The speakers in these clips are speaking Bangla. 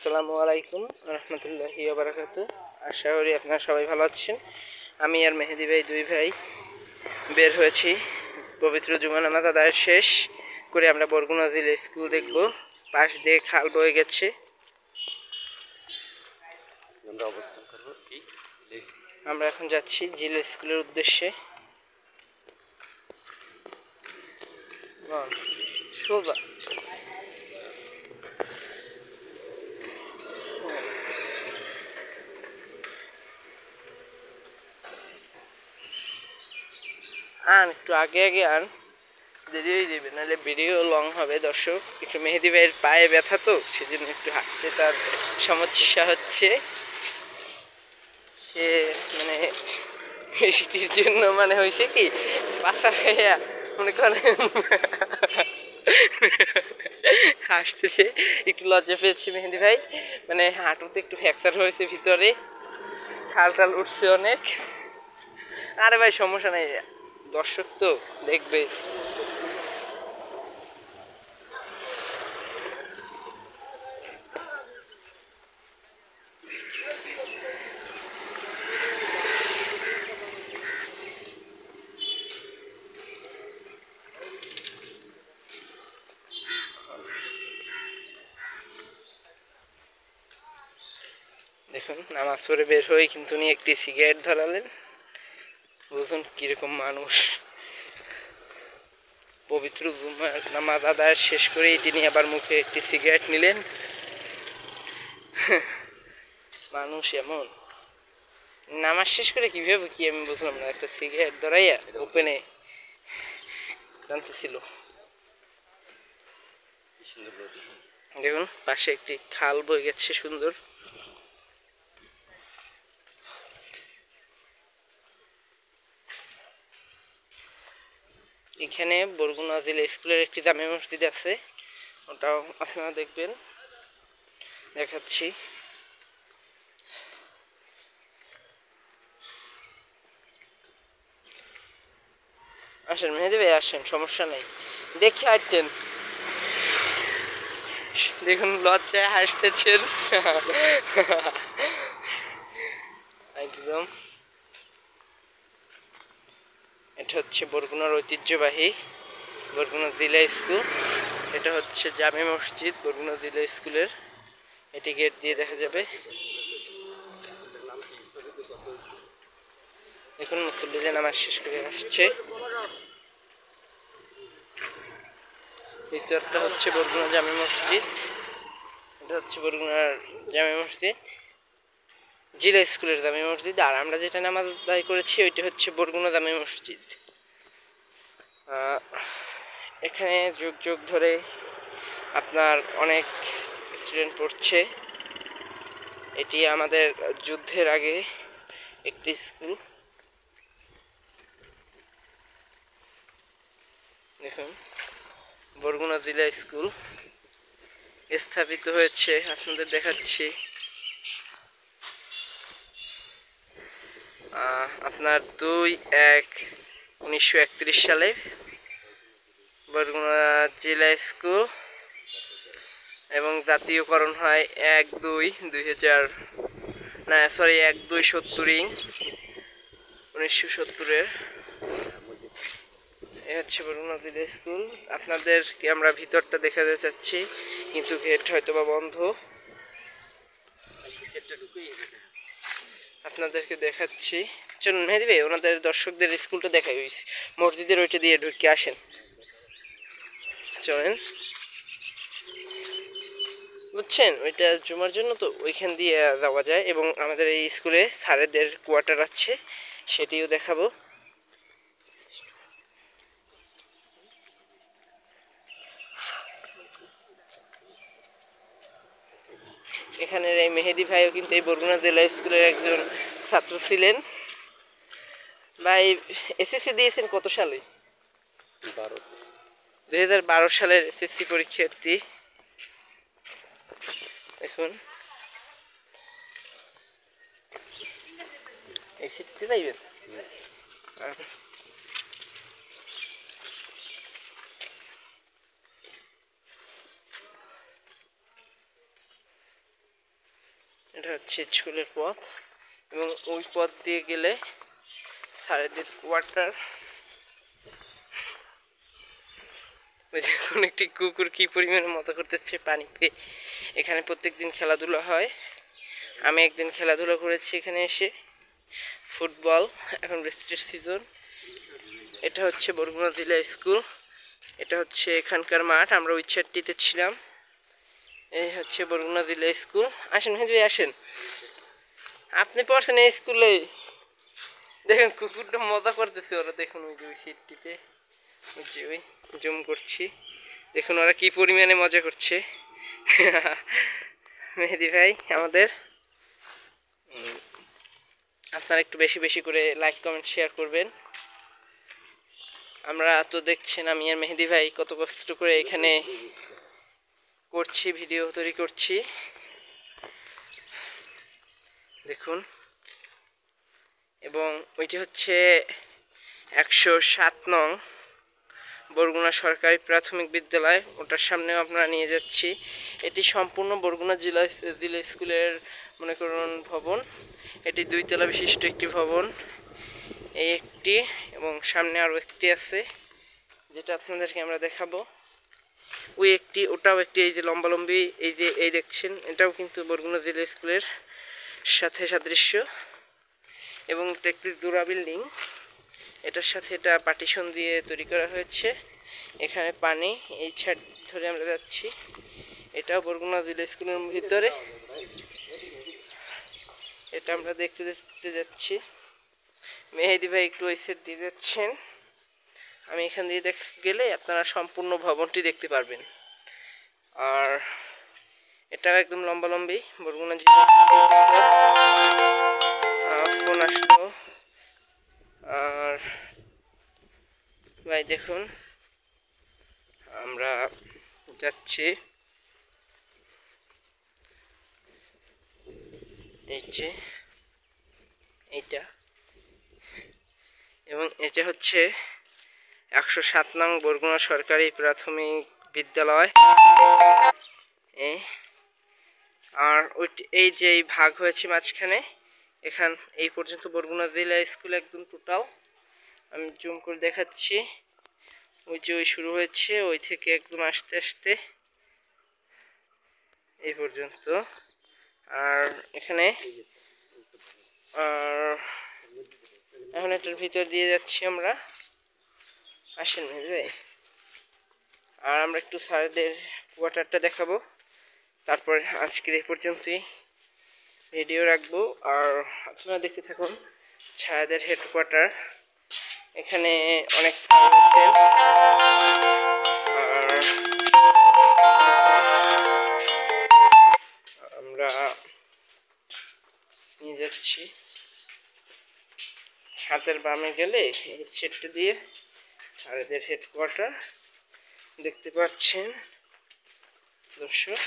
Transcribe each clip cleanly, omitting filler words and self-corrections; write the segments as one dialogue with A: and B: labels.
A: আসসালামু আলাইকুম রহমতুল্লাহি ওয়া বারাকাতুহু। আশা করি আপনারা সবাই ভালো আছেন। আমি আর মেহেদি ভাই দুই ভাই বের হয়েছি পবিত্র জুমা নামাজ আদায় শেষ করে আমরা বরগুনা জিলা স্কুল দেখব। পাশ দিয়ে খাল বয়ে গেছে। আমরা এখন যাচ্ছি জিলা স্কুলের উদ্দেশ্যে। সোজা আন, একটু আগে আগে আন, দেরি হয়ে যাবে, নাহলে ভিডিও লং হবে। দর্শক, একটু মেহেদি ভাইয়ের পায়ে ব্যথা তো, সেজন্য একটু হাঁটতে তার সমস্যা হচ্ছে। সে মানে বৃষ্টির জন্য মানে হয়েছে কি পাশা খাইয়া মনে করেন হাসতেছে, একটু লজ্জা পেয়েছে মেহেদি ভাই। মানে হাঁটুতে একটু ফ্র্যাকচার হয়েছে, ভিতরে ছাল টাল উঠছে অনেক। আরে ভাই সমস্যা নেই, দর্শক তো দেখবে। দেখুন, নামাজ পড়ে বের হয়ে কিন্তু উনি একটি সিগারেট ধরালেন। বুঝুন কিরকম মানুষ। পবিত্র নামাজ আদায় শেষ করেই তিনি আবার মুখে একটি সিগারেট নিলেন। মানুষ এমন, নামাজ শেষ করে কিভাবে কি আমি বুঝলাম না, একটা সিগারেট ধরাইয়া ওপেনে জানতেছিল। দেখুন পাশে একটি খাল বয়ে গেছে সুন্দর। এখানে বরগুনা জিলা স্কুলের একটি জামে মসজিদ আছে, ওটাও আপনারা দেখবেন, দেখাচ্ছি। আসেন মেহেদি ভাই, আসেন, সমস্যা নেই, দেখে হাঁটতেন। দেখুন লজ্জায় হাসতেছেন একদম। এটা হচ্ছে বরগুনার ঐতিহ্যবাহী বরগুনা জিলা স্কুল। এটা হচ্ছে জামে মসজিদ বরগুনা জিলা স্কুলের। এটি গেট দিয়ে দেখা যাবে। দেখুন মুসল্লিরা নামাজ শেষ করে আসছে। ভিতরটা হচ্ছে বরগুনা জামে মসজিদ। এটা হচ্ছে বরগুনার জামে মসজিদ, জিলা স্কুলের জামে মসজিদ। আর আমরা যেটা নামাজ আদায় করেছি ওইটা হচ্ছে বরগুনা জামে মসজিদ। এখানে যুগ যুগ ধরে আপনার অনেক স্টুডেন্ট পড়ছে। এটি আমাদের যুদ্ধের আগে একটি স্কুল। দেখুন বরগুনা জিলা স্কুল স্থাপিত হয়েছে, আপনাদের দেখাচ্ছি। আপনার 2/1/1931 সালে বরগুনা জিলা স্কুল, এবং জাতীয়করণ হয় 1/2/2000, না সরি 1/2/1970-এর। এ হচ্ছে বরগুনা জিলা স্কুল। আপনাদেরকে আমরা ভিতরটা দেখাতে চাচ্ছি, কিন্তু গেট হয়তো বা বন্ধ। আপনাদেরকে দেখাচ্ছি। চলুন মেহেদি ভাই, ওনাদের দর্শকদের স্কুলটা দেখাই, ওই মসজিদের ওইটা দিয়ে ঢুকে আসেন, চলেন। বুঝছেন, ওইটা জুমার জন্য তো ওইখান দিয়ে যাওয়া যায়, এবং আমাদের এই স্কুলে স্যারেদের কোয়ার্টার আছে, সেটিও দেখাবো। এখানের এই মেহেদি ভাইও কিন্তু এই বরগুনা জেলা স্কুলের একজন ছাত্র ছিলেন। ভাই এসএসসি দিয়েছেন কত সালে? 2012 সালের এসএসসি পরীক্ষার্থী। দেখুন এই সিটতে যাইবেন। এটা হচ্ছে স্কুলের পথ এবং ওই পথ দিয়ে গেলে স্যারেদের কোয়ার্টার। ওই দেখুন একটি কুকুর কি পরিমাণে মজা করতেছে পানি পেয়ে। এখানে প্রত্যেক দিন খেলাধুলা হয়। আমি একদিন খেলাধুলা করেছি এখানে এসে, ফুটবল। এখন বৃষ্টির সিজন। এটা হচ্ছে বরগুনা জেলা স্কুল। এটা হচ্ছে এখানকার মাঠ, আমরা ওই সাইডটিতে ছিলাম। এই হচ্ছে বরগুনা জেলা স্কুল। আসেন মেহেদি ভাই আসেন, আপনি পড়ছেন এই স্কুলে। দেখেন কুকুরটা মজা করতেছে ওরা, দেখুন ওই যে ওই সিটটিতে, ওই যে ওই জুম করছি, দেখুন ওরা কি পরিমাণে মজা করছে। মেহেদি ভাই আমাদের, আপনারা একটু বেশি বেশি করে লাইক কমেন্ট শেয়ার করবেন। আমরা তো দেখছেন আমি আর মেহেদি ভাই কত কষ্ট করে এখানে করছি, ভিডিও তৈরি করছি। দেখুন, এবং ওইটি হচ্ছে 107 নং বরগুনা সরকারি প্রাথমিক বিদ্যালয়। ওটার সামনেও আমরা নিয়ে যাচ্ছি। এটি সম্পূর্ণ বরগুনা জেলা স্কুলের মনে করুন ভবন। এটি 2 তলা বিশিষ্ট একটি ভবন। এই একটি এবং সামনে আরও একটি আছে, যেটা আপনাদেরকে আমরা দেখাবো। ওই একটি, ওটাও একটি, এই যে লম্বালম্বি, এই যে এই দেখছেন, এটাও কিন্তু বরগুনা জেলা স্কুলের সাথে সাদৃশ্য। এবং এটা একটি জোড়া বিল্ডিং, এটার সাথে এটা পার্টিশন দিয়ে তৈরি করা হয়েছে। এখানে পানি, এই ছাদ ধরে আমরা যাচ্ছি। এটাও বরগুনা জেলা স্কুলের ভিতরে। এটা আমরা দেখতে দেখতে যাচ্ছি। মেহেদি ভাই একটু ওই সাইড দিয়ে যাচ্ছেন। আমি এখান দিয়ে গেলে আপনারা সম্পূর্ণ ভবনটি দেখতে পারবেন। আর এটাও একদম লম্বালম্বি, বরগুনা জেলা। ফোন আসলো। আর ভাই দেখুন আমরা যাচ্ছি, এই যে এইটা, এবং এটা হচ্ছে 107 নং বরগুনা সরকারি প্রাথমিক বিদ্যালয়। আর ওই এই যে ভাগ হয়েছে মাঝখানে, এখান এই পর্যন্ত বরগুনা জেলা স্কুল একদম টোটাল। আমি জুম করে দেখাচ্ছি। ওই যে ওই শুরু হয়েছে, ওই থেকে একদম আস্তে আস্তে এই পর্যন্ত। আর এখানে এখন এটার ভিতর দিয়ে যাচ্ছি আমরা। আসেন ভাই, আর আমরা একটু স্যারদের কোয়ার্টারটা দেখাবো। তারপর আজকের এই পর্যন্তই ভিডিও রাখবো। আর আপনারা দেখতে থাকুন স্যারদের হেডকোয়ার্টার। এখানে অনেক স্যার আছেন। আর আমরা নিয়ে যাচ্ছি, হাতের বামে গেলে এই সেটটা দিয়ে স্যারদের হেডকোয়ার্টার দেখতে পাচ্ছেন দর্শক।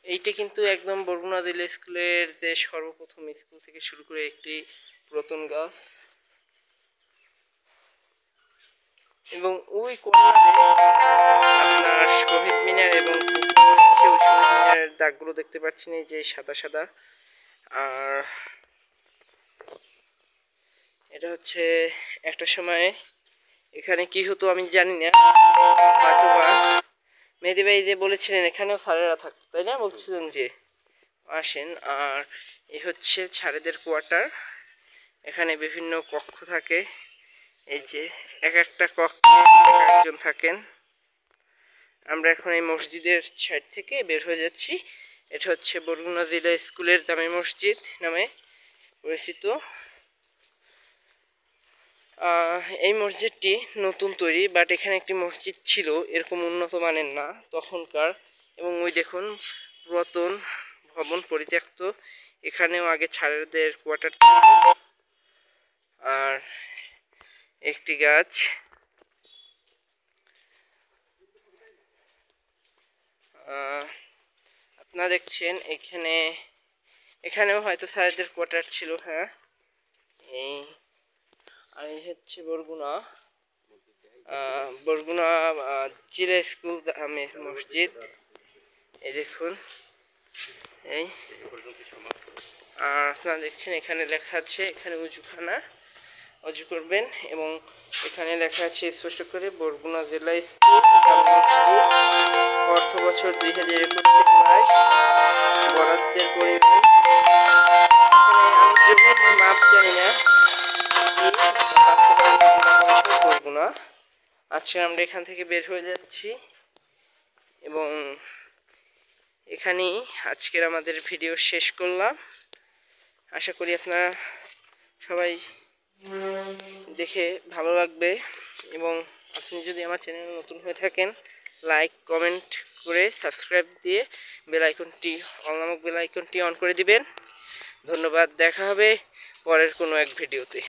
A: এইটা কিন্তু একদম বরগুনা জেলা স্কুলের যে সর্বপ্রথম স্কুল থেকে শুরু করে একটি পুরাতন গাছ। এবং ওই কর্নারে আপনার শহীদ মিনার এবং শহীদ মিনারের দাগগুলো দেখতে পাচ্ছেন, এই যে সাদা সাদা। আর এটা হচ্ছে একটা সময় এখানে কি হতো আমি জানি না, হয়তোবা মেহেদি ভাই যে বলেছিলেন এখানেও স্যারেরা থাকতো, তাই না বলছিলেন যে আসেন। আর এই হচ্ছে স্যারেদের কোয়ার্টার। এখানে বিভিন্ন কক্ষ থাকে, এই যে এক একটা কক্ষে একজন থাকেন। আমরা এখন এই মসজিদের সাইড থেকে বের হয়ে যাচ্ছি। এটা হচ্ছে বরগুনা জেলা স্কুলের জামে মসজিদ নামে পরিচিত। এই মসজিদটি নতুন তৈরি, বাট এখানে একটি মসজিদ ছিল এরকম উন্নত মানের না তখনকার। এবং ওই দেখুন পুরাতন ভবন পরিত্যক্ত, এখানেও আগে স্যারেদের কোয়ার্টার ছিল। আর একটি গাছ, আপনারা দেখছেন এখানেও হয়তো স্যারেদের কোয়ার্টার ছিল। হ্যাঁ, আর এই হচ্ছে বরগুনা জেলা স্কুল মসজিদ। এই দেখুন, এই আর আপনারা দেখছেন এখানে লেখা আছে, এখানে উজুখানা, অজু করবেন। এবং এখানে লেখা আছে স্পষ্ট করে, বরগুনা জেলা স্কুল অর্থ বছর 2021-22 বরাদ্দের পরিমাণ। এখানে আমি জমির মাপ জানি না, বরগুনা। আজকে আমরা এখান থেকে বের হয়ে যাচ্ছি এবং এখানেই আজকের আমাদের ভিডিও শেষ করলাম। আশা করি আপনারা সবাই দেখে ভালো লাগবে, এবং আপনি যদি আমার চ্যানেলে নতুন হয়ে থাকেন, লাইক কমেন্ট করে সাবস্ক্রাইব দিয়ে বেল আইকনটি, অল নামক বেল আইকনটি অন করে দিবেন। ধন্যবাদ, দেখা হবে পরের কোনো এক ভিডিওতে।